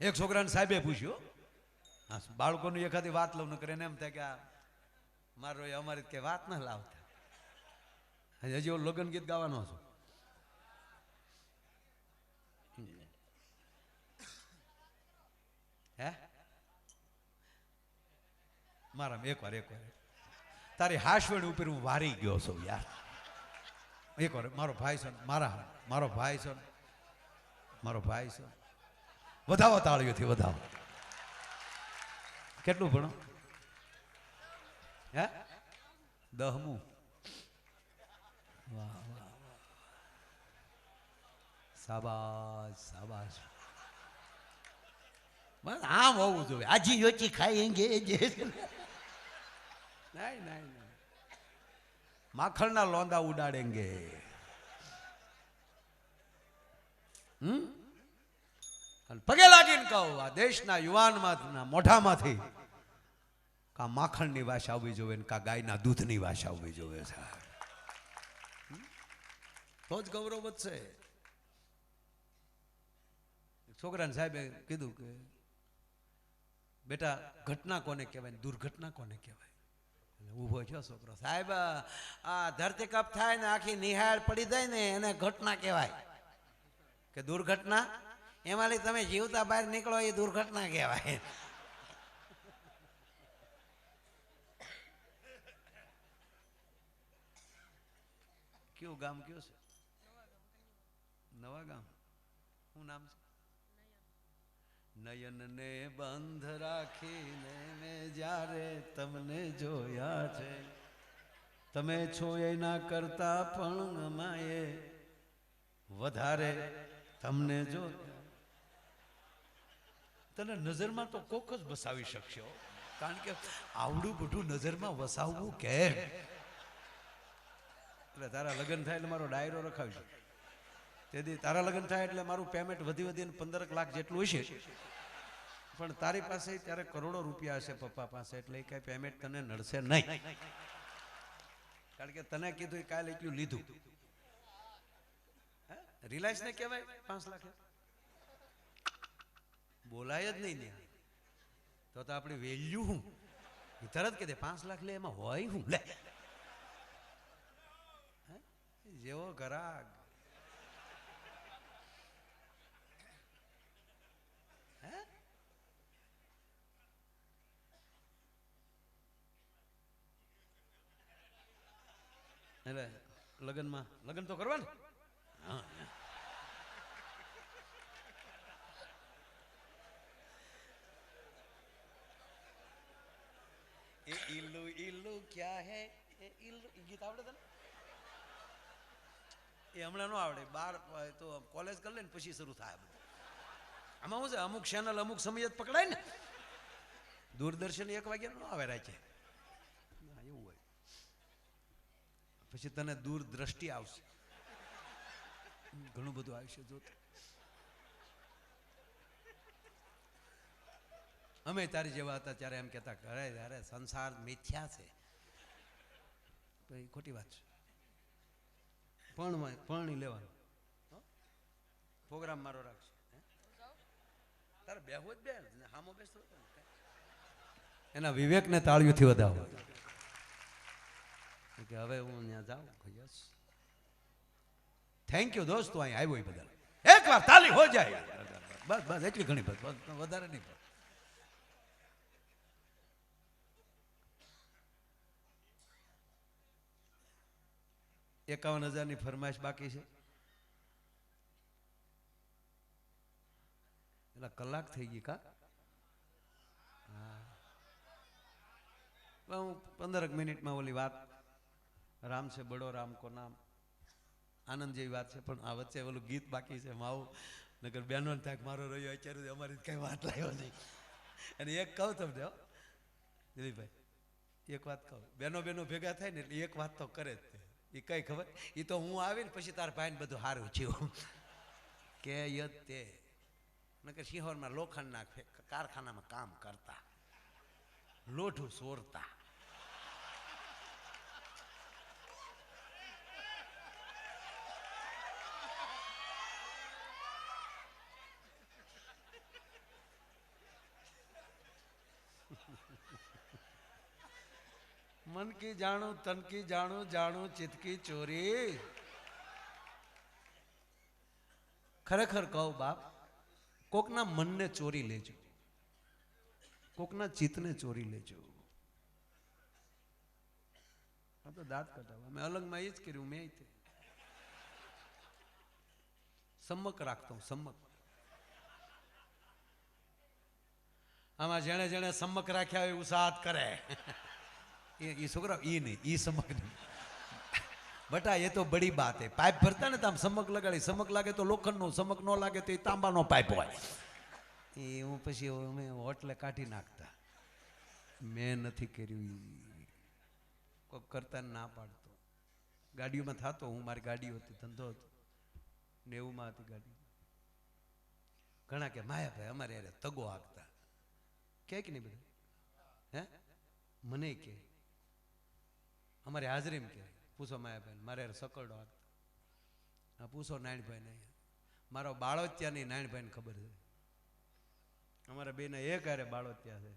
એક છોકરાને સાહેબે પૂછ્યું, હા, બાળકોની એખાદી વાત લઉં ન કરે એને એમ થાય કે આ મારો અમારી કઈ વાત ના લાવતા. હજી હું લગ્ન ગીત ગાવાનો છું. હે મારા એક વાર તારી હાશવડ ઉપર હું વારી ગયો છું યાર. એક વાર મારો ભાઈ છે, મારો ભાઈ છે, વધાવો તાળીઓથી વધાવો. કેટલું ભણો? હે 10મું. વાહ વાહ વાહ, શાબાશ શાબાશ. બસ આમ હોવું જોઈએ. આજી યોચી ખાएंगे જે નહીં માખણના લોંદા ઉડાડેંગે. પગે લાગીને કહું, આ દેશના યુવાનના મોઢામાંથી કા માખણની ભાષા આવવી જોઈએ ને કા ગાયના દૂધની ભાષા આવવી જોઈએ. તો જ ગૌરવ વધશે. છોકરાને સાહેબે કીધું કે બેટા ઘટના કોને કહેવાય, દુર્ઘટના કોને કહેવાય? ઊભો થયો છોકરો, સાહેબ આ ધરતીકંપ થાય ને આખી નિહાળ પડી જાય ને એને ઘટના કહેવાય. કે દુર્ઘટના? એમાંથી તમે જીવતા બહાર નીકળો એ દુર્ઘટના કહેવાય. કયું ગામ કયું છે? નવા ગામ. શું નામ છે? નયન ને બંધ રાખીને મેં જ્યારે તમને જોયા છે, તમે છો એના કરતા પણ માએ વધારે તમને જો. તને નજરમાં તો કોક જ વસાવી શકશો, કારણ કે આવડું બધું નજરમાં વસાવવું કેમ? એટલે તારા લગ્ન થાય એટલે મારો ડાયરો રખાવજો. તેથી તારા લગ્ન થાય એટલે મારું પેમેન્ટ વધીને 15 લાખ જેટલું હશે, પણ તારી પાસે ત્યારે કરોડો રૂપિયા હશે પપ્પા પાસે, એટલે એ કઈ પેમેન્ટ તને નડશે નહીં. કારણ કે તને કીધું કાલે એટલું લીધું. રિલાયન્સ ને કહેવાય 5 લાખ બોલાય જ નહીં ને, તો આપણી વેલ્યુ હું તરત કે 5 લાખ લે, એમાં હોય હું લે જેવો ઘરાક. એટલે લગ્ન તો કરવા ને. એ ઈલ્લુ ઈલ્લુ ક્યા હે, એ ઈલ્લુ ગીત આવડે તને? એ હમણાં નો આવડે, 12 તો કોલેજ કરી લે ને પછી શરૂ થાય. આમાં શું છે, અમુક ચેનલ અમુક સમય જ પકડાય ને. દૂરદર્શન 1 વાગ્યા નો આવે રાખે, એવું હોય. પછી તને દૂર દ્રષ્ટિ આવશે, ઘણું બધું આવશે. જો અમે તારી જેવા હતા ત્યારે એમ કહેતા ઘરે ત્યારે સંસાર મિથ્યા છે, તો એ ખોટી વાત છે. પરણી લેવાનું. પ્રોગ્રામ મારો રાખશે, તારે બેહવું જ બે હામો બેસતો. એના વિવેકને તાળીઓથી વધાવો કે હવે હું ત્યાં જાઉં. યસ, થેન્ક યુ દોસ્તો, અહીં આવ્યો એ બદલ એક વાર તાલી હો જાય. બસ બસ એટલી ઘણી, બસ વધારે નહીં. 51,000ની ફરમાઈશ બાકી છે. એટલે કલાક થઈ ગઈ કા? હું 15 મિનિટમાં ઓલી વાત, રામ છે બડો રામ કો નામ, આનંદ જેવી વાત છે. પણ આ વચ્ચે ઓલું ગીત બાકી છે માવું, નગર બેનો થાય મારો રહ્યો અત્યારે અમારી કઈ વાત લાવ્યો નહીં. અને એક કહું તમને દિલીપભાઈ, એક વાત કહું, બેનો ભેગા થાય ને એટલે એક વાત તો કરે જ. એ કઈ ખબર? એ તો હું આવીને પછી તાર ભાઈને બધું હારું થયું કે તે નકર શિહોરમાં લોખંડના કારખાનામાં કામ કરતા, લોઢું સોરતા. મન કી જાણું તન કી જાણું જાણું ચિત્ત કી ચોરી. ખરેખર કહું બાપ, કોકના મનને ચોરી લેજો, કોકના ચિત્તને ચોરી લેજો. આ તો દાંત કટાવ. અમે અલંગમાં એ જ કર્યું. મેં સમક રાખતો હું, સમક. આમાં જેણે જેણે સમક રાખ્યા હોય ઉત્સાહ કરે એ છોકરા ઈ નહીં, ઈ સમક નહીં બટા. એ તો બડી બાત હે. પાઇપ ભરતા ને તો આમ સમક લગાડી, સમક લાગે તો લોખંડનો, સમક ન લાગે તો એ તાંબાનો પાઇપ હોય. એ હું પછી અમે હોટલે કાઢી નાખતા. મેં નથી કર્યું. કોઈક કરતા ના પાડતો. ગાડીઓમાં થતો. હું મારી ગાડીઓ હતી, ધંધો હતો, 90માં હતી ગાડી. ઘણા કે માયાભાઈ અમારે યારે તગો હાંકતા. કે નહીં બધા? હે મને કે અમારે હાજરીમાં કે પૂછો માયાભાઈ, મારે સકરડો હાંકતા. હા પૂછો નાયણભાઈ ને. મારો બાળોત્યાની નાયણભાઈને ખબર છે. અમારા બેને એક હારે બાળોત્યા છે.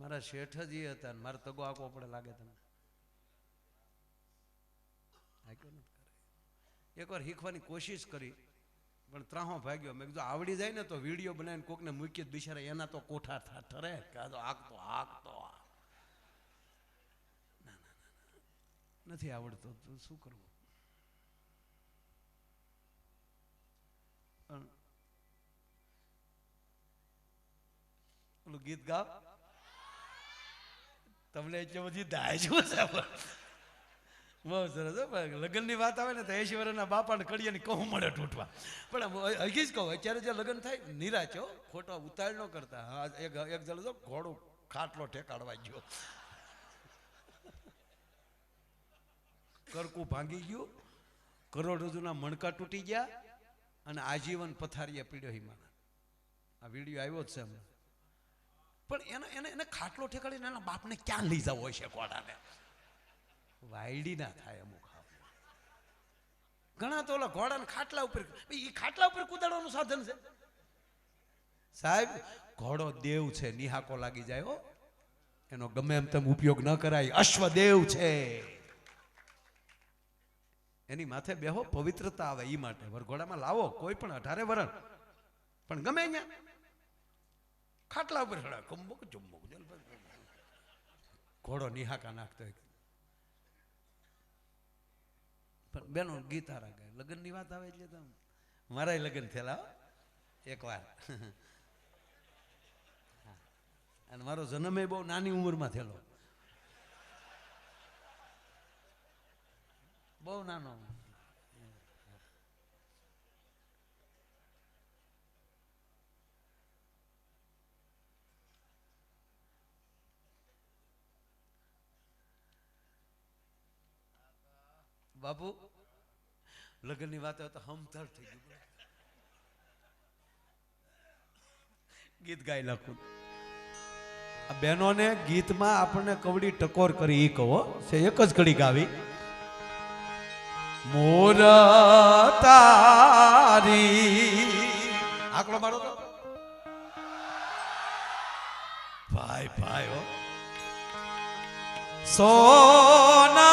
મારા શેઠજી હતા ને મારે તગો આંકવો પડે લાગે તમને? એકવાર શીખવાની કોશિશ કરી પણ ત્રાહો ભાગ્યો. મેં કીધું આવડી જાય ને તો વિડીયો બનાવીને કોકને મૂકી બિચારા એના તો કોઠા ઠરે કે આ તો હાંકતો હાંકતો. ના ના ના નથી આવડતો તો શું કરવું? ઓલું ગીત ગાવ તમને એટલે બધી દાય શું છે? બહુ સરસ. લગ્નની વાત આવે ને તો 80 વર્ષના બાપાને કડિયાની કહું મળે તૂટવા. પણ હજી જ કહું, અત્યારે જે લગ્ન થાય નિરાચો, ખોટો ઉતાળ ન કરતા. હા એક જણ તો ઘોડું ખાટલો ઠેકાડવા ગયો, કરકું ભાંગી ગયું, કરોડરજ્જુના મણકા તૂટી ગયા અને આજીવન પથારીએ પીડ્યો હિમાના. આ વિડીયો આવ્યો જ છે હમણાં. પણ એને ખાટલો ઠેકાડીને એના બાપને ક્યાં લઈ જવો હોય છે ઘોડાને? વાયડી ના થાય અમુક. ઘણા તો ઓલા ઘોડાને ખાટલા ઉપર, એ ખાટલા ઉપર કુદાડવાનું સાધન છે સાહેબ. ઘોડો દેવ છે, નિહાકો લાગી જાય હો એનો, ગમે એમ તેમ ઉપયોગ ન કરાય. અશ્વદેવ છે, એની માથે બેહો, પવિત્રતા આવે. એ માટે વરઘોડામાં લાવો કોઈ પણ 18 વરણ, પણ ગમે અહીંયા ખાટલા ઉપર ચડા કમબુક ચુંબુક ઘોડો નિહાકા નાખતો. પણ બેનો ગીત હારા ગાય. લગ્નની વાત આવે એટલે તો મારા લગ્ન થયેલા એકવાર. અને મારો જન્મ એ બહુ નાની ઉંમરમાં થયેલો, બહુ નાનો. બાપુ લગ્નની વાત આવે તો હમથળ થઈ ગયું. ગીત ગાઈ નાખું. આ બહેનોને ગીતમાં આપણને કવડી ટકોર કરી એ કહો છે. એક જ કડી ગાવી. મોર તારી આકડો મારો તો ભાઈ ભાઈ હો સોનાની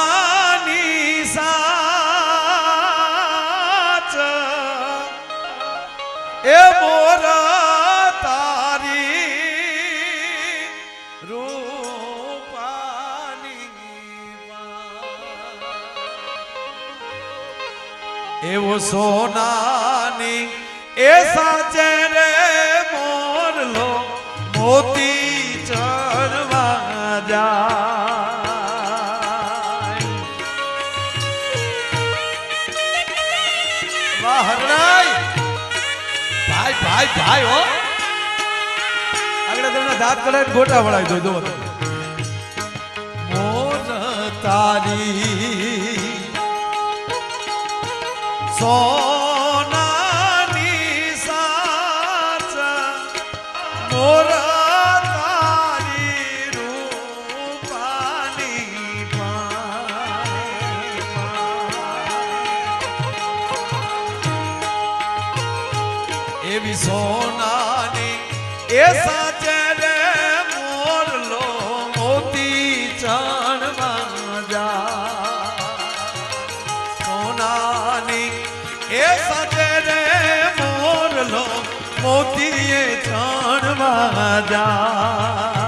સાચ એ મોર તારી રૂપાની એવો સોનાની એ સાચે રે મોરલો મોતી ચડવા જાય. વાહ હરણાઈ ભાઈ ભાઈ ભાઈ હો આગળ તમને દાંત કઢાઈ ગોટા વળાવી દો. મોર તારી સોનાની સાચ મોર તારી રૂપાની એવી સોનાની એ સાચે રે જાજે રે મોરલો મોતીએ ચણવા જા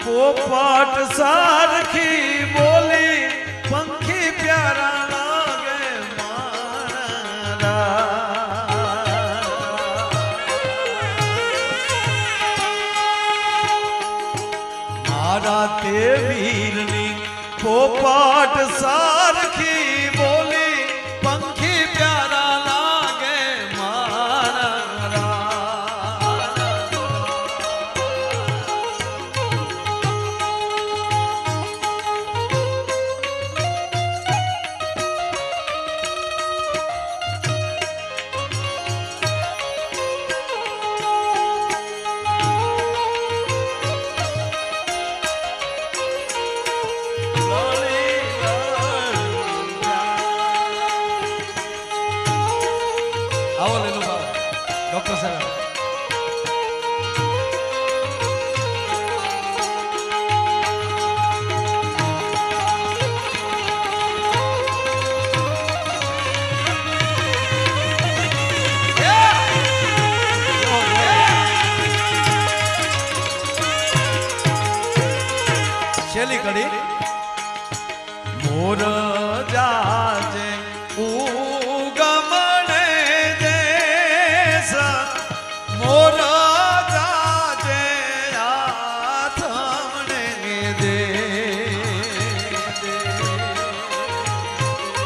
પોપટ સારખી બોલી પંખી પ્યારા લાગે મારા તે વીરની પોપટ સારખી બોલી પંખી પ્યારા લાગે મારા આવો લેલો બાબા ડોક્ટર સાહેબ છેલ્લી કડી મોર જાજે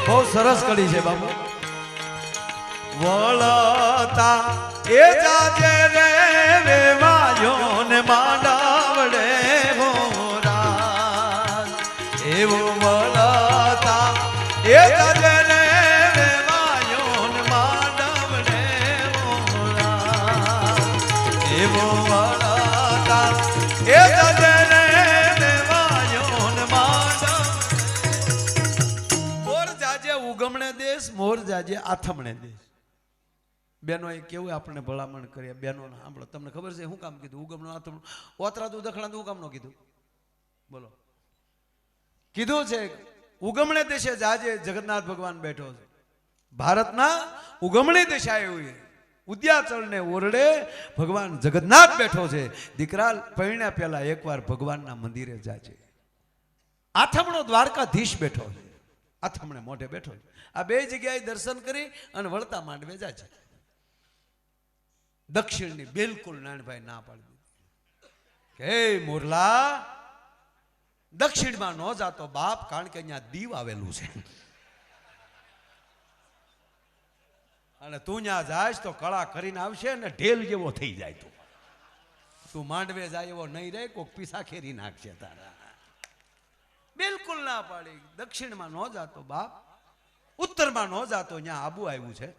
બહુ સરસ કડી છે બાબુ વળતા એ જાજે રે વેવાયો ને માંડાવડે હોરા એવો વળતા એ જાજે રે વેવાયો ને માંડાવડે હોરા એવો વળતા એ જાજે રે વેવાયો ને માંડાવડે ઉગમણે દેશ મોર જાજે આથમણે દેશ બેનો એ કેવું આપણને ભલામણ કરીએ બેનો સાંભળો તમને ખબર છે શું કામ કીધું ઉગમણું આથમણું ઓતરાતું દખણાતું શું કામ નો કીધું બોલો કીધું છે ઉગમણે દેશે જાજે જગન્નાથ ભગવાન બેઠો છે ભારતના ઉગમણે દેશ આવ્યું છે ઉદ્યાચલ ને ઓરડે ભગવાન જગન્નાથ બેઠો છે દીકરા પરણ્યા પહેલા એકવાર ભગવાનના મંદિરે જાજે આથમણો દ્વારકાધીશ બેઠો છે આથમણે મોઢે બેઠો છે આ બે જગ્યાએ દર્શન કરી અને વળતા માંડવે જાય છે દક્ષિણની બિલકુલ નાનભાઈ ના પાડી કે હે મોરલા દક્ષિણમાં ન જાતો બાપ કારણ કે અહીંયા દીવ આવેલું છે અને તું ત્યાં જાય તો કળા કરીને આવશે ને ઢેલ જેવો થઈ જાય તું માંડવે જાય એવો નહીં રહે કોક પીસા ખેરી નાખશે તારા બિલકુલ ના પાડી દક્ષિણમાં ન જાતો બાપ ઉત્તરમાં ન જાતો ત્યાં આબુ આવ્યું છે